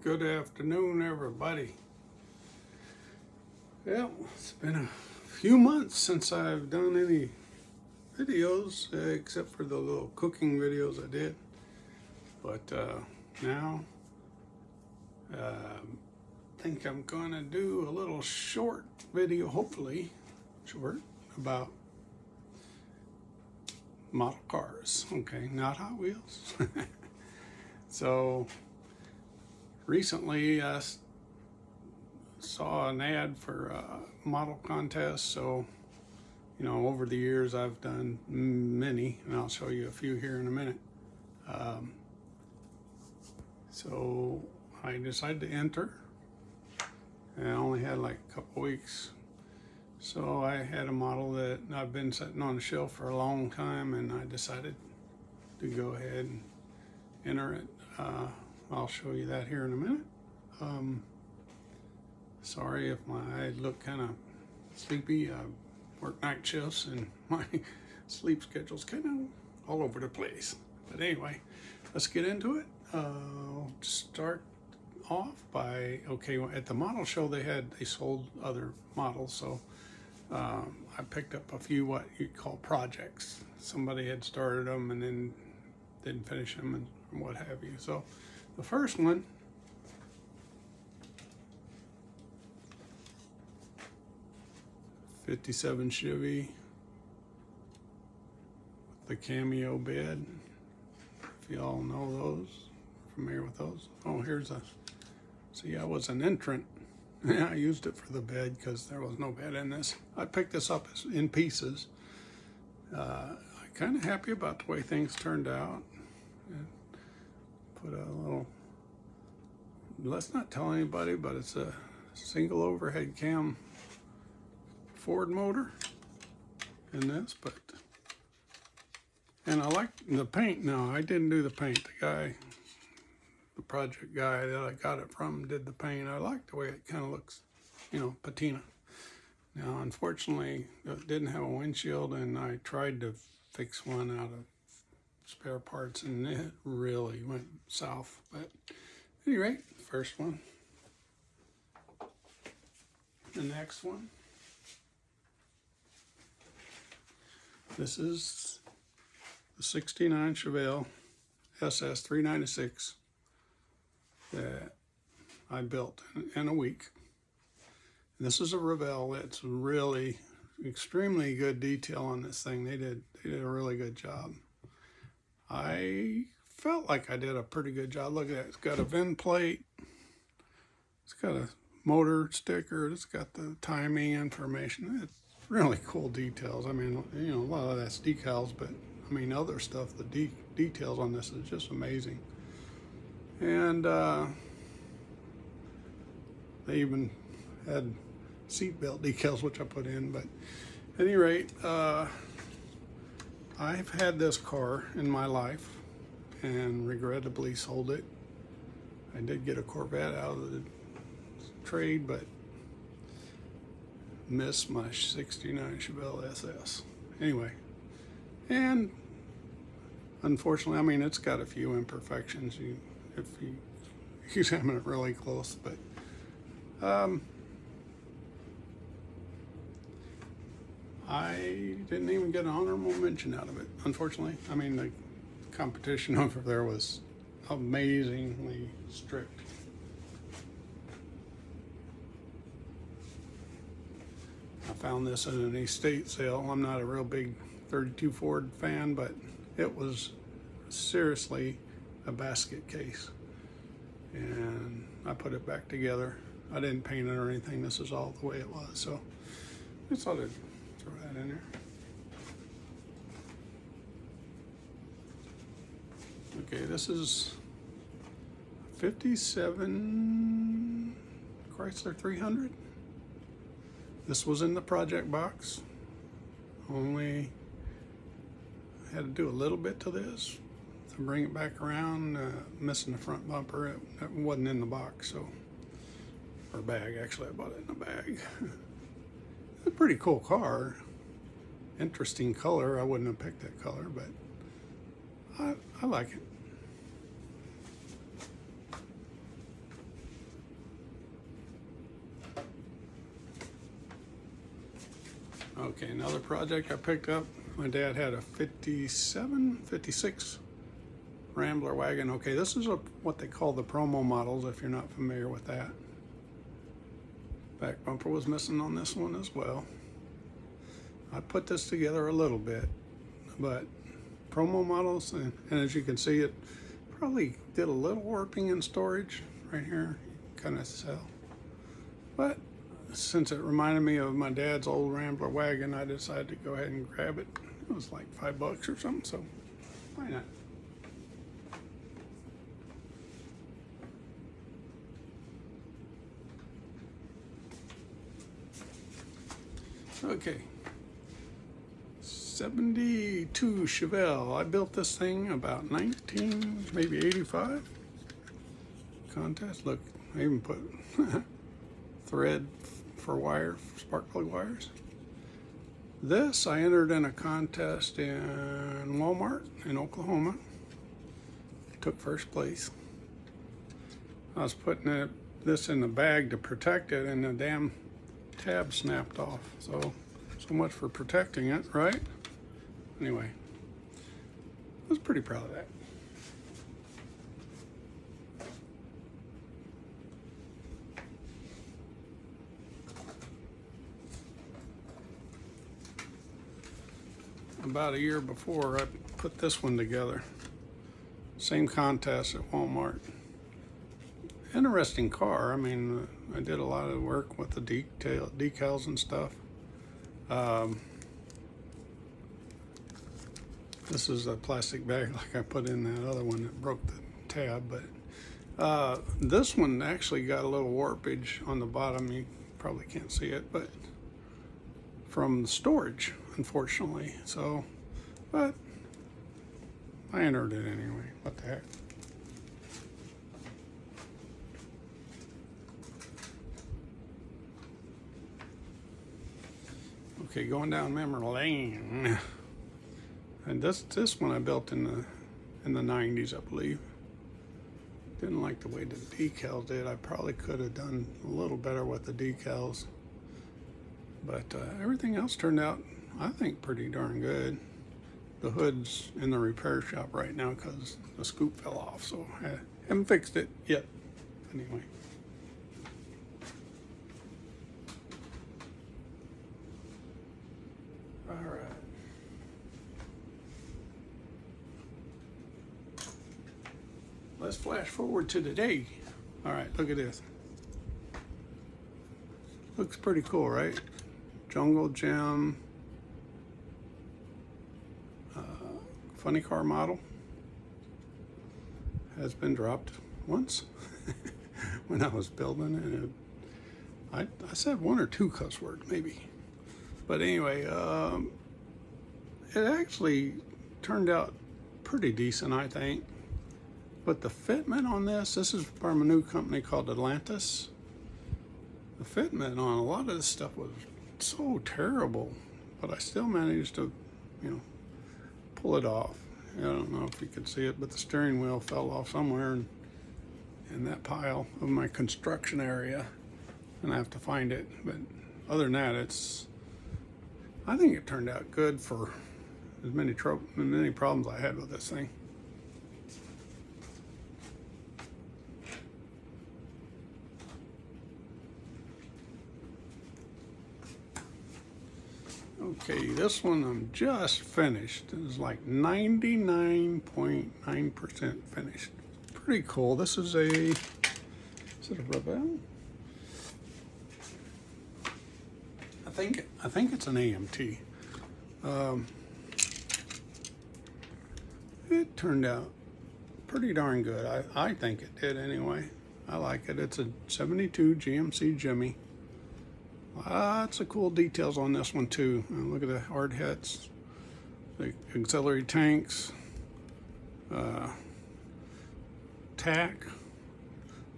Good afternoon, everybody. Well, it's been a few months since I've done any videos, except for the little cooking videos I did. But now, I think I'm going to do a little short video, hopefully short, about model cars. Okay, not Hot Wheels. So, recently I saw an ad for a model contest. So, you know, over the years I've done many, and I'll show you a few here in a minute. So I decided to enter, and I only had like a couple weeks. So I had a model that I've been sitting on the shelf for a long time, and I decided to go ahead and enter it. I'll show you that here in a minute. Sorry if my eyes look kind of sleepy. I work night shifts and my sleep schedule's kind of all over the place. But anyway, let's get into it. Start off by, okay, at the model show they sold other models, so I picked up a few what you call projects. Somebody had started them and then didn't finish them and what have you. So the first one, '57 Chevy with the Cameo bed. If y'all know those, familiar with those. Oh, here's a, see, I was an entrant. I used it for the bed because there was no bed in this. I picked this up in pieces. I'm kind of happy about the way things turned out. And put a little, let's not tell anybody, but it's a single overhead cam Ford motor in this, but, and I like the paint. No, I didn't do the paint. The project guy that I got it from did the paint. I like the way it kind of looks, you know, patina. Now, unfortunately, it didn't have a windshield, and I tried to fix one out of spare parts, and it really went south. But at any rate, first one. The next one. This is the '69 Chevel SS 396 that I built in a week. And this is a Revell. It's really extremely good detail on this thing. They did a really good job. I felt like I did a pretty good job. Look at that. It's got a VIN plate. It's got a motor sticker. It's got the timing information. It's really cool details. I mean, you know, a lot of that's decals, but I mean, other stuff, the details on this is just amazing. And they even had seatbelt decals, which I put in. But at any rate, I've had this car in my life and regrettably sold it. I did get a Corvette out of the trade, but missed my '69 Chevy SS. Anyway, and unfortunately, I mean, it's got a few imperfections if you examine it really close, but I didn't even get an honorable mention out of it, unfortunately. I mean, the competition over there was amazingly strict. I found this at an estate sale. I'm not a real big 32 Ford fan, but it was seriously a basket case. And I put it back together. I didn't paint it or anything. This is all the way it was. So I just thought I'd throw that in there. Okay, this is 57 Chrysler 300. This was in the project box. Only had to do a little bit to this to bring it back around. Missing the front bumper. It wasn't in the box, so, or bag. Actually, I bought it in a bag. It's a pretty cool car. Interesting color. I wouldn't have picked that color, but I like it. Okay, another project I picked up. My dad had a 56 Rambler wagon. Okay, this is what they call the promo models, if you're not familiar with that. Back bumper was missing on this one as well. I put this together a little bit, but promo models, and as you can see, it probably did a little warping in storage right here, kind of sell. But since it reminded me of my dad's old Rambler wagon, I decided to go ahead and grab it. It was like $5 or something, so why not? Okay, 72 Chevel. I built this thing about 19, maybe 85. Contest, look, I even put thread for wire, spark plug wires. This I entered in a contest in Walmart in Oklahoma. Took first place. I was putting this in the bag to protect it, and the damn tab snapped off. So much for protecting it, right? Anyway, I was pretty proud of that. About a year before, I put this one together. Same contest at Walmart. Interesting car. I mean, I did a lot of work with the decals and stuff. This is a plastic bag like I put in that other one that broke the tab, but this one actually got a little warpage on the bottom. You probably can't see it, but from the storage, unfortunately. So, but I entered it anyway. What the heck? Okay, going down memory lane. And this one I built in the 90s, I believe. Didn't like the way the decals did. I probably could have done a little better with the decals. But everything else turned out, I think, pretty darn good. The hood's in the repair shop right now because the scoop fell off, so I haven't fixed it yet. Anyway. All right. Let's flash forward to today. All right, look at this. Looks pretty cool, right? Jungle Gem. Funny car model. Has been dropped once when I was building it. I said one or two cuss words, maybe. But anyway, it actually turned out pretty decent, I think. But the fitment on this is from a new company called Atlantis. The fitment on a lot of this stuff was so terrible, but I still managed to, pull it off. I don't know if you can see it, but the steering wheel fell off somewhere in that pile of my construction area, and I have to find it. But other than that, I think it turned out good for as many problems I had with this thing. Okay, this one I'm just finished. It was like 99.9% finished. Pretty cool. This is is it a Rebel? I think it's an AMT. It turned out pretty darn good. I think it did anyway. I like it. It's a 72 GMC Jimmy. Lots of cool details on this one too. Look at the hard hats, the auxiliary tanks, tack,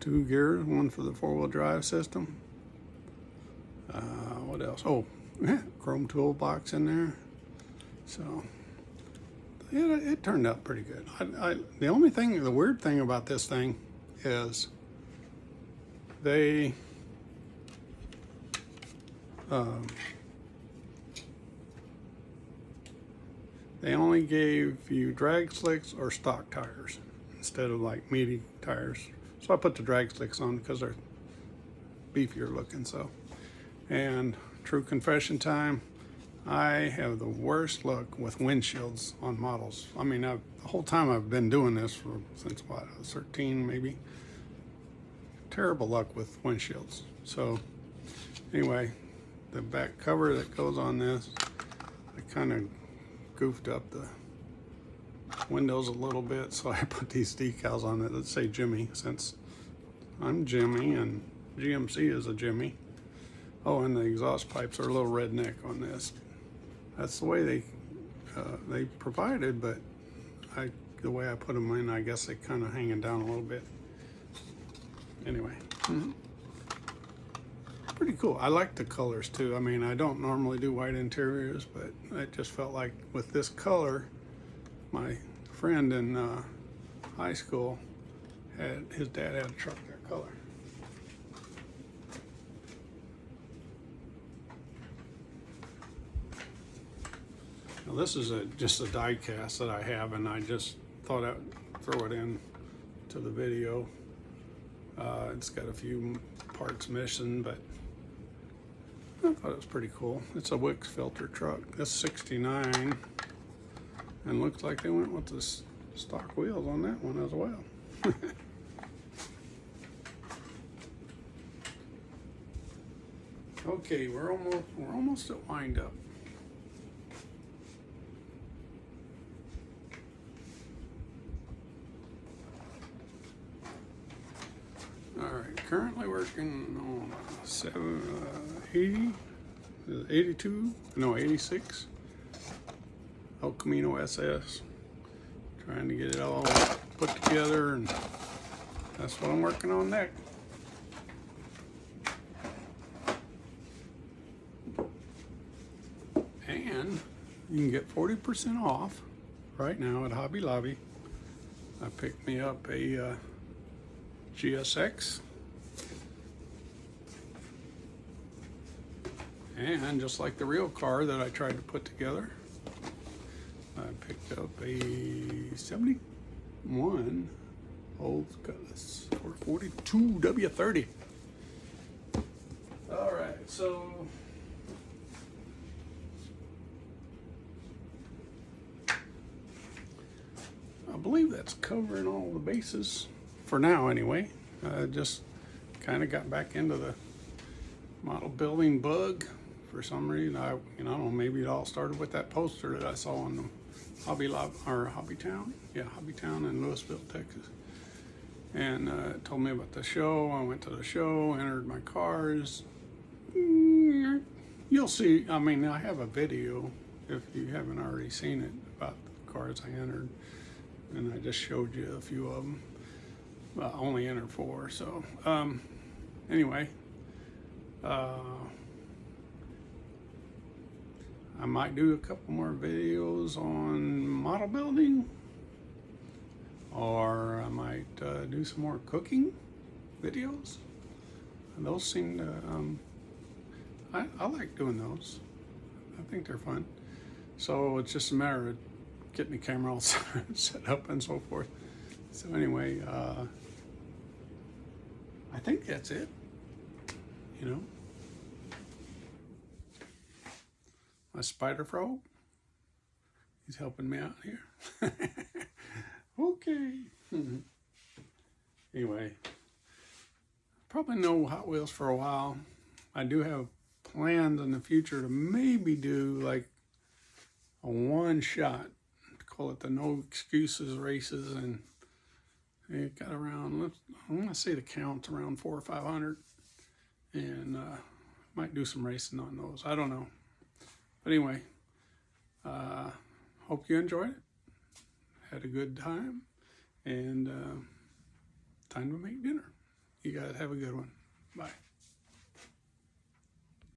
2 gears, one for the 4-wheel drive system. What else? Oh, chrome toolbox in there. So it turned out pretty good. The weird thing about this thing is they only gave you drag slicks or stock tires instead of like meaty tires. So I put the drag slicks on because they're beefier looking. So, and true confession time, I have the worst luck with windshields on models. I mean, the whole time I've been doing this since what, I was 13 maybe. Terrible luck with windshields. So anyway, the back cover that goes on this, I kind of goofed up the windows a little bit, so I put these decals on it that say Jimmy, since I'm Jimmy and GMC is a Jimmy. Oh, and the exhaust pipes are a little redneck on this. That's the way they provided, but the way I put them in, I guess they kind of hanging down a little bit. Anyway, pretty cool. I like the colors too. I mean, I don't normally do white interiors, but I just felt like with this color, my friend in high school his dad had a truck that color. Now this is just a die cast that I have, and I just thought I'd throw it in to the video. It's got a few parts missing, but I thought it was pretty cool. It's a Wix filter truck. That's 69, and looks like they went with the stock wheels on that one as well. Okay, we're almost at wind up. All right, currently working on 86 Camino SS. Trying to get it all put together, and that's what I'm working on next. And you can get 40% off right now at Hobby Lobby. I picked me up a GSX, and just like the real car that I tried to put together, I picked up a 71 Old Cutlass 442 W30. All right, so I believe that's covering all the bases for now anyway. I just kind of got back into the model building bug for some reason. I don't know, maybe it all started with that poster that I saw on the Hobbytown in Louisville, Texas. And it told me about the show. I went to the show, entered my cars. You'll see, I mean, I have a video, if you haven't already seen it, about the cars I entered. And I just showed you a few of them. Well, I only entered 4, so anyway, I might do a couple more videos on model building, or I might do some more cooking videos. And those seem to, I like doing those. I think they're fun. So it's just a matter of getting the camera all set up and so forth. So anyway, I think that's it, you know. My spider fro, he's helping me out here. Okay. Anyway, probably no Hot Wheels for a while. I do have plans in the future to maybe do like a one-shot, call it the No Excuses races, and it got around, I'm gonna say the count's around 400 or 500, and might do some racing on those. I don't know, but anyway, hope you enjoyed it, had a good time, and time to make dinner. You guys have a good one. Bye.